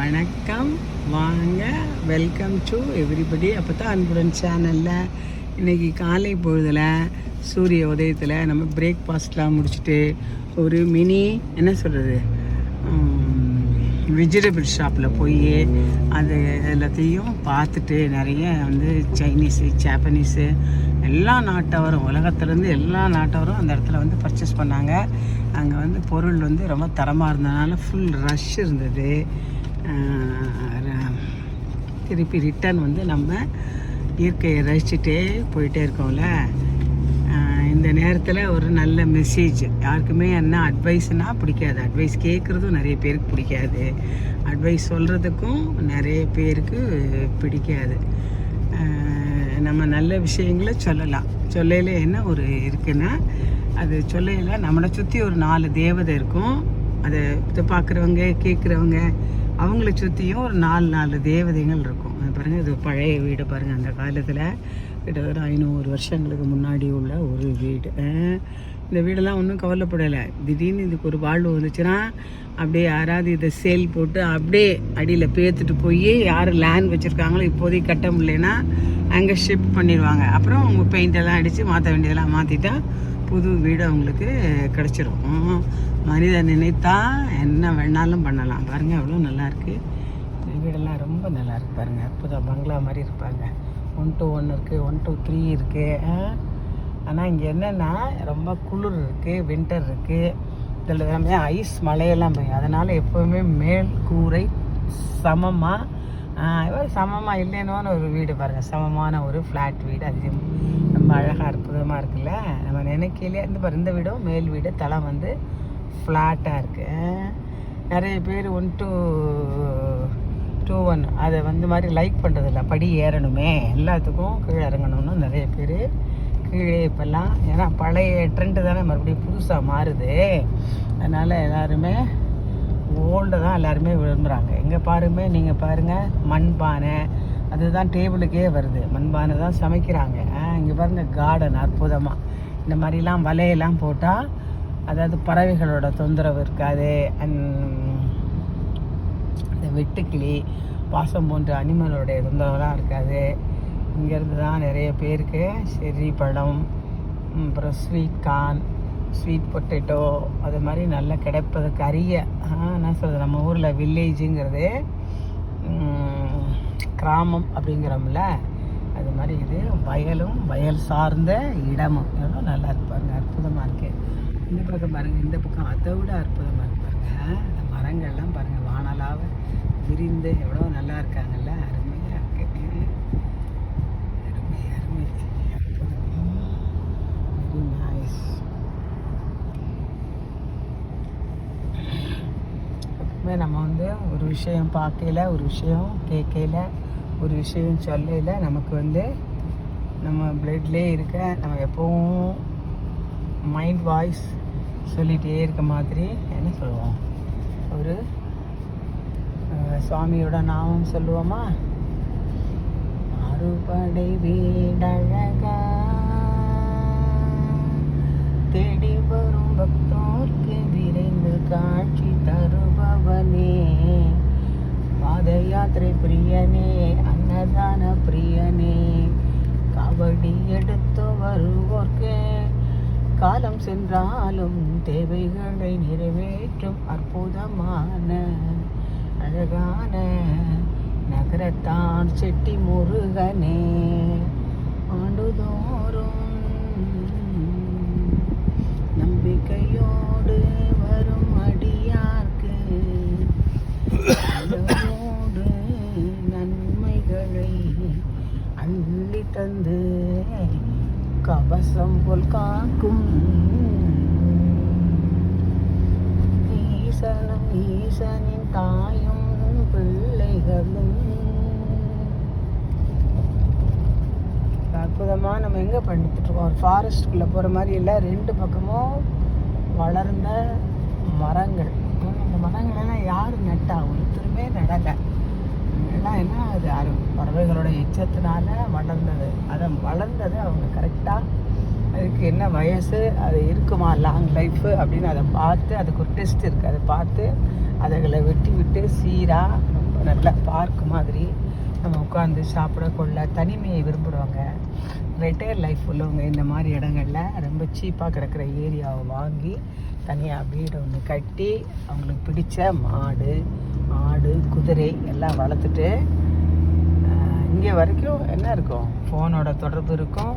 வணக்கம், வாங்க, welcome to everybody. அப்போ தான் அன்புடன் சேனலில் இன்றைக்கி காலை பொழுதில் சூரிய உதயத்தில் நம்ம பிரேக்ஃபாஸ்ட்லாம் முடிச்சுட்டு ஒரு மினி என்ன சொல்கிறது வெஜிடபிள் ஷாப்பில் போய் அது எல்லாத்தையும் பார்த்துட்டு நிறைய சைனீஸு, ஜாப்பனீஸு எல்லா நாட்டவரும், உலகத்துலேருந்து எல்லா நாட்டவரும் அந்த இடத்துல பர்ச்சேஸ் பண்ணாங்க. அங்கே பொருள் ரொம்ப தரமாக இருந்ததுனால ஃபுல் ரஷ் இருந்தது. திருப்பி ரிட்டன் நம்ம இயற்கையை ரசிச்சுட்டே போயிட்டே இருக்கோம்ல. இந்த நேரத்தில் ஒரு நல்ல மெசேஜ். யாருக்குமே என்ன அட்வைஸ்னால் பிடிக்காது, அட்வைஸ் கேட்குறதும் நிறைய பேருக்கு பிடிக்காது, அட்வைஸ் சொல்கிறதுக்கும் நிறைய பேருக்கு பிடிக்காது. நம்ம நல்ல விஷயங்களை சொல்லலாம். சொல்லையில் என்ன ஒரு இருக்குன்னா, அது சொல்லையில் நம்மளை சுற்றி ஒரு 4 தேவதை இருக்கும். அதை பார்க்குறவங்க கேட்குறவங்க அவங்கள சுற்றியும் ஒரு 4 தேவதைகள் இருக்கும். பாருங்கள், இது பழைய வீடு பாருங்கள். அந்த காலத்தில் கிட்டத்தட்ட 500 வருஷங்களுக்கு முன்னாடி உள்ள ஒரு வீடு. இந்த வீடெல்லாம் ஒன்றும் கவலைப்படலை. திடீர்னு இதுக்கு ஒரு வாழ்வு வந்துச்சுன்னா அப்படியே யாராவது இதை சேல் போட்டு அப்படியே அடியில் பேத்துட்டு போய் யார் லேண்ட் வச்சுருக்காங்களோ இப்போதைக்கு கட்ட முடியலன்னா அங்கே ஷிஃப்ட் பண்ணிடுவாங்க. அப்புறம் அவங்க பெயிண்டெல்லாம் அடித்து மாற்ற வேண்டியதெல்லாம் மாற்றிட்டா புது வீடு அவங்களுக்கு கிடச்சிரும். மனிதன் நினைத்தா என்ன வேணாலும் பண்ணலாம். பாருங்கள், அவ்வளோ நல்லாயிருக்கு. இந்த வீடெல்லாம் ரொம்ப நல்லாயிருக்கு பாருங்கள். அற்புதம், பங்களா மாதிரி இருப்பாங்க. 1 to 1 இருக்குது, 1 to 3 இருக்குது. ஆனால் இங்கே என்னென்னா ரொம்ப குளிர் இருக்குது, வின்டர் இருக்குது. இதில் எல்லாமே ஐஸ், மழையெல்லாம் பெய்யும். அதனால் எப்போவுமே மேல் கூரை சமமாக இல்லைன்னு ஒரு வீடு பாருங்கள். சமமான ஒரு ஃப்ளாட் வீடு. அது ரொம்ப அழகாக அற்புதமாக இருக்குல்ல. நம்ம நினைக்கையிலே இந்த வீடும் மேல் வீடு தளம் ஃப்ளாட்டாக இருக்குது. நிறைய பேர் 1 to 1 அதை மாதிரி லைக் பண்ணுறதில்ல. படி ஏறணுமே, எல்லாத்துக்கும் கீழே இறங்கணும்னு நிறைய பேர் கீழே இப்போல்லாம். ஏன்னா பழைய ட்ரெண்டு தானே மறுபடியும் புதுசாக மாறுது. அதனால் எல்லாருமே ஓல்டு தான் எல்லாருமே விரும்புகிறாங்க. எங்கே நீங்கள் பாருங்கள், மண்பானை அதுதான் டேபிளுக்கே வருது. மண்பானை தான் சமைக்கிறாங்க. இங்கே பாருங்கள், கார்டன் அற்புதமாக. இந்த மாதிரிலாம் வலையெல்லாம் போட்டால் அதாவது பறவைகளோட தொந்தரவு இருக்காது. இந்த வெட்டுக்கிளி, பாசம் போன்ற அனிமலோடைய தொந்தரவுலாம் இருக்காது. இங்கேருந்து தான் நிறைய பேருக்கு செர்ரி பழம், அப்புறம் ஸ்வீட் கார்ன், ஸ்வீட் பொட்டேட்டோ அது மாதிரி நல்லா கிடைப்பதுக்கு அரிய என்ன சொல்கிறது, நம்ம ஊரில் வில்லேஜுங்கிறது கிராமம் அப்படிங்கிறோம்ல, அது மாதிரி இது வயலும் வயல் சார்ந்த இடமும். எவ்வளோ நல்லா இருப்பாருங்க, அற்புதமாக இருக்குது. இந்த பக்கம் பாருங்கள், இந்த பக்கம் அதை விட அற்புதமாக இருப்பாருங்க. இந்த மரங்கள்லாம் பாருங்கள், வானலாக விரிந்து எவ்வளோ நல்லா இருக்காங்கல்ல. அருமையாக இருக்குது, அருமை அருமை, வெரி நைஸ். எப்பவுமே நம்ம ஒரு விஷயம் பார்க்கையில், ஒரு விஷயம் கேட்கையில், ஒரு விஷயம் சொல்லையில் நமக்கு நம்ம பிளட்லேயே இருக்க, நம்ம எப்போவும் மைண்ட் வாய்ஸ் சொல்லிகிட்டே இருக்க மாதிரி என்ன சொல்லுவோம், ஒரு சுவாமியோட நாமம் சொல்லுவோமா? அறுபடை வீடழகா தேடி வரும் பக்தோர்க்கு விரைந்து காட்சி தருபவனே, பாத யாத்திரை பிரியனே, அன்னதான பிரியனே, காவடி எடுத்து வருவோர்க்கு காலம் சென்றாலும் தேவைகளை நிறைவேற்றும் அற்புதமான அழகான நகரத்தான் செட்டி முருகனே, ஆண்டுதோறும் நம்பிக்கையோடு வரும் அடியார்க்கு அளவோடு நன்மைகளை அள்ளி தந்து கவசம் போல் காக்கும் ஈசனும் ஈசனின் தாயும் பிள்ளைகளும். அற்புதமாக நம்ம எங்கே பண்ணிட்டுருக்கோம், ஒரு ஃபாரஸ்ட்டுக்குள்ளே போகிற மாதிரி இல்லை. 2 பக்கமும் வளர்ந்த மரங்கள். இந்த மரங்களெல்லாம் யார் நட்டா? ஒருத்தருமே நடலை. எல்லாம் என்ன, அது பறவைகளோட எச்சத்தினால வளர்ந்தது. அதை வளர்ந்தது அவங்க கரெக்டாக அதுக்கு என்ன வயசு, அது இருக்குமா லாங் லைஃபு அப்படின்னு அதை பார்த்து, அதுக்கு ஒரு டெஸ்ட் இருக்குது, அதை பார்த்து அதுகளை வெட்டி விட்டு சீராக ரொம்ப நல்லா பார்க் மாதிரி நம்ம உட்காந்து சாப்பிட கொள்ள தனிமையை விரும்புகிறவங்க, ரிட்டையர் லைஃப் உள்ளவங்க இந்த மாதிரி இடங்களில் ரொம்ப சீப்பாக கிடக்கிற ஏரியாவை வாங்கி தனியாக வீடு ஒன்று கட்டி அவங்களுக்கு பிடிச்ச மாடு, ஆடு, குதிரை எல்லாம் வளர்த்துட்டு இங்கே வரைக்கும் என்ன இருக்கும், ஃபோனோட தொடர்பு இருக்கும்.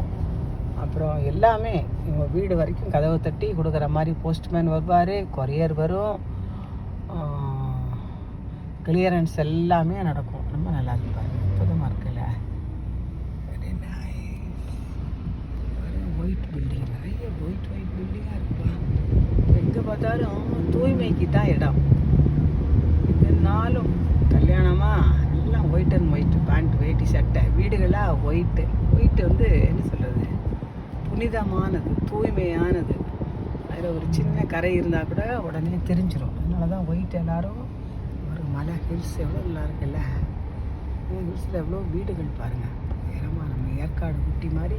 அப்புறம் எல்லாமே இவங்க வீடு வரைக்கும் கதவை தட்டி கொடுக்குற மாதிரி போஸ்ட்மேன் வருவார், கொரியர் வரும், கிளியரன்ஸ் எல்லாமே நடக்கும். ரொம்ப நல்லா இருக்கு பாருங்க, அற்புதமாக இருக்குல்ல. ஒயிட் பில்டிங், நிறைய ஒயிட் பில்டிங்காக இருக்குப்பா. எங்கே பார்த்தாலும் தூய்மைக்கு தான் இடம். இதனாலும் கல்யாணமா எல்லாம் ஒயிட் அண்ட் ஒயிட், பேண்ட் வேட்டி சட்டை, வீடுகளாக ஒயிட்டு. ஒயிட்டு என்ன சொல்கிறது, புனிதமானது, தூய்மையானது. அதில் ஒரு சின்ன கரை இருந்தால் கூட உடனே தெரிஞ்சிடும். அதனால தான் ஒயிட். எல்லோரும் ஒரு மலை ஹில்ஸ் எவ்வளோ நல்லா இருக்குல்ல, ஹில்ஸில் எவ்வளோ வீடுகள் பாருங்கள். ஏறமாக நம்ம ஏற்காடு குட்டி மாதிரி,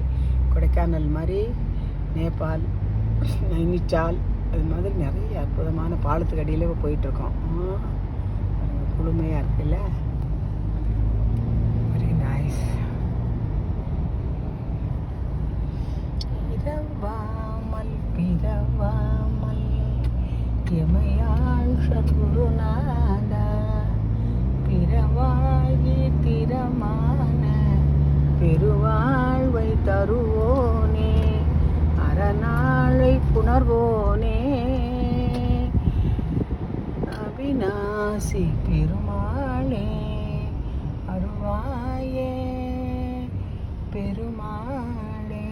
கொடைக்கானல் மாதிரி, நேபாள், நைனிட்டால், அது மாதிரி நிறைய அற்புதமான பாலத்துக்கு அடியில் போயிட்டுருக்கோம். குளுமையாக இருக்குல்ல, வெரி நைஸ். இரவாமல் பிறவாமல் எமையாள் சத்குருநாதா, பிறவாகி திறமான பெருவாழ்வை தருவோனே, அறநாளை புணர்வோனே, அவிநாசி பெருமாளே அருவாயே பெருமாளே.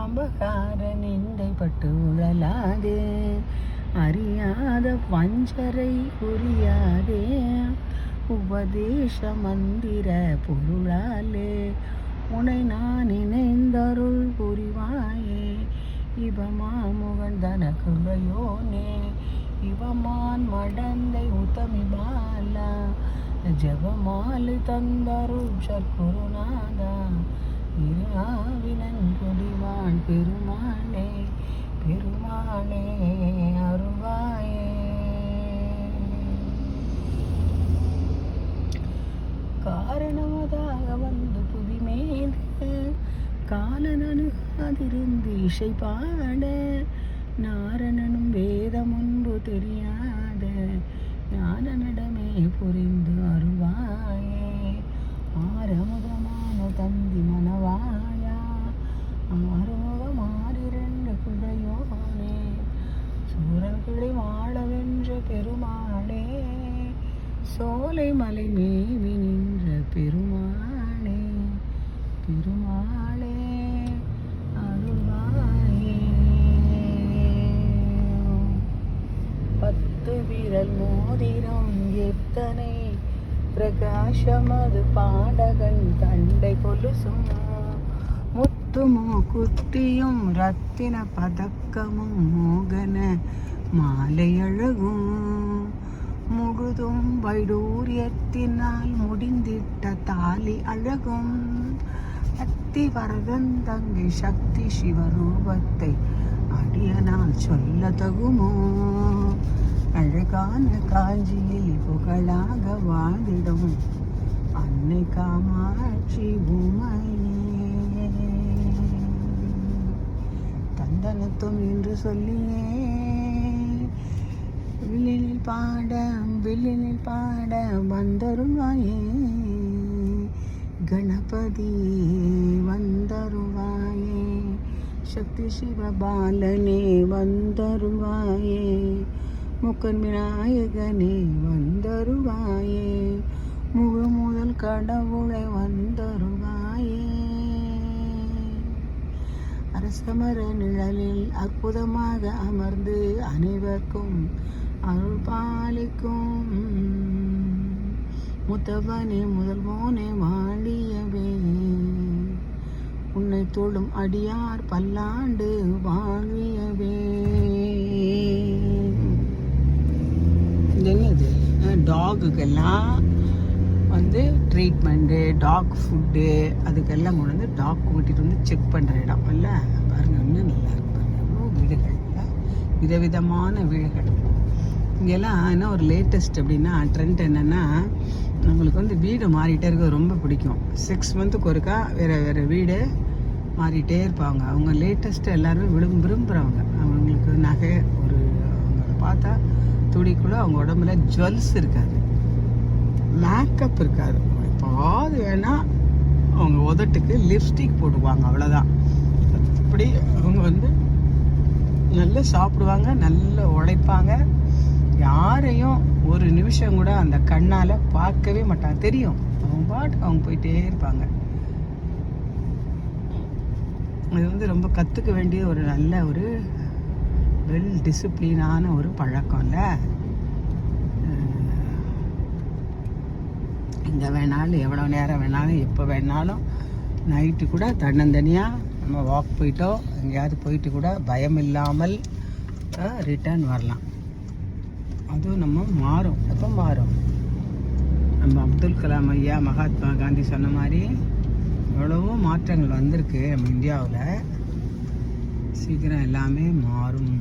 அம்பகார நிந்தை பட்டு உழலாதே, அறியாத வஞ்சரை புரியாதே, உபதேச மந்திர பொருளாலே உனை நான் இணைந்தருள் புரிவாயே. இவமாமுகன் தனக்குறையோனே, இவமான் மடந்தை உத்தமி பாலா, ஜபமாலு தந்தருள் சற்குருநாதா, இராவினன் கொடிவான் பெருமாளே பெருமாளே அருள்வாயே. காரணமதாக வந்து புவிமேது காலனனு அதிருந்து இசை பாட, நாரணனும் வேத முன்பு தெரியாத ஞானனிடமே புரிந்து அருள்வாயே. ஆரமுகமான தந்தி மனவாயா, ஆறுமுகம் ஆறிரண்டு குடையோனே, சூரன்கிளை வாழவென்ற பெருமாளே, சோலை மலை மேவி நின்ற பெருமாளே பெருமாளே அருள்வாயே. 10 விரல் மோதிரம் எத்தனை பிரகாசமது, பாடகன் தண்டை கொலுசும், முத்துமோ குத்தியும் ரத்தின பதக்கமும், மோகன மாலை அழகும், முழுதும் வைடூரியத்தினால் முடிந்திட்ட தாலி அழகும், அத்தி வரதன் தங்கை சக்தி சிவரூபத்தை அடியனால் சொல்ல தகுமோ, அழகான காஞ்சியில் புகழாக வாழ்ந்திடும் அன்னை காமாட்சி உமையே. தந்தனத்தும் என்று சொல்லியே வில்லினில் பாட வந்தருவாயே, கணபதி வந்தருவாயே, சக்தி சிவபாலனே வந்தருவாயே, முக்கன் விநாயகனே வந்தருவாயே, முழு முதல் கடவுளை வந்தருவாயே. அரசமர நிழலில் அற்புதமாக அமர்ந்து அனைவருக்கும் அருள் பாலிக்கும் முத்தவனே முதல்வோனே வாழியவே, உன்னை தொழும் அடியார் பல்லாண்டு வாழியவே. என்னது டாகுக்கெல்லாம் வந்து ட்ரீட்மெண்ட்டு, டாக் ஃபுட்டு, அதுக்கெல்லாம் கொண்டு வந்து டாக் கூட்டிகிட்டு வந்து செக் பண்ணுற இடம் இல்லை. பாருங்கள், இன்னும் நல்லா இருக்கு பாருங்கள். எவ்வளோ வீடுகள், விதவிதமான வீடுகள். இங்கெல்லாம் என்ன ஒரு லேட்டஸ்ட் அப்படின்னா ட்ரெண்ட் என்னென்னா, நம்மளுக்கு வந்து வீடு மாறிட்டே இருக்கிறது ரொம்ப பிடிக்கும். 6 மந்த்துக்கு ஒருக்கா வேறு வீடு மாறிட்டே இருப்பாங்க. அவங்க லேட்டஸ்ட்டு எல்லாருமே விரும்புகிறவங்க. அவங்களுக்கு நகை ஒரு அவங்கள பார்த்தா துடிக்குள்ள அவங்க உடம்புல ஜுவல்ஸ் இருக்காது, மேக்கப் இருக்காது. எப்போது வேணால் அவங்க உதட்டுக்கு லிப்ஸ்டிக் போட்டுக்குவாங்க, அவ்வளோதான். அப்படி அவங்க வந்து நல்லா சாப்பிடுவாங்க, நல்லா உழைப்பாங்க. யாரையும் ஒரு நிமிஷம் கூட அந்த கண்ணால் பார்க்கவே மாட்டாங்க. தெரியும், அவங்க பாட்டுக்கு அவங்க போயிட்டே இருப்பாங்க. அது வந்து ரொம்ப கற்றுக்க வேண்டிய ஒரு நல்ல ஒரு வெல் டிசிப்ளினான ஒரு பழக்கம் இல்லை. எங்கே வேணாலும், எவ்வளோ நேரம் வேணாலும், எப்போ வேணாலும், நைட்டு கூட தன்னந்தனியாக நம்ம வாக் போயிட்டோ எங்கேயாவது போயிட்டு கூட பயம் இல்லாமல் ரிட்டர்ன் வரலாம். அதுவும் நம்ம மாறும். எப்போ மாறும்? நம்ம அப்துல் கலாம் ஐயா, மகாத்மா காந்தி சொன்ன மாதிரி எவ்வளவோ மாற்றங்கள் வந்திருக்கு நம்ம இந்தியாவில். சீக்கிரம் எல்லாமே மாறும்.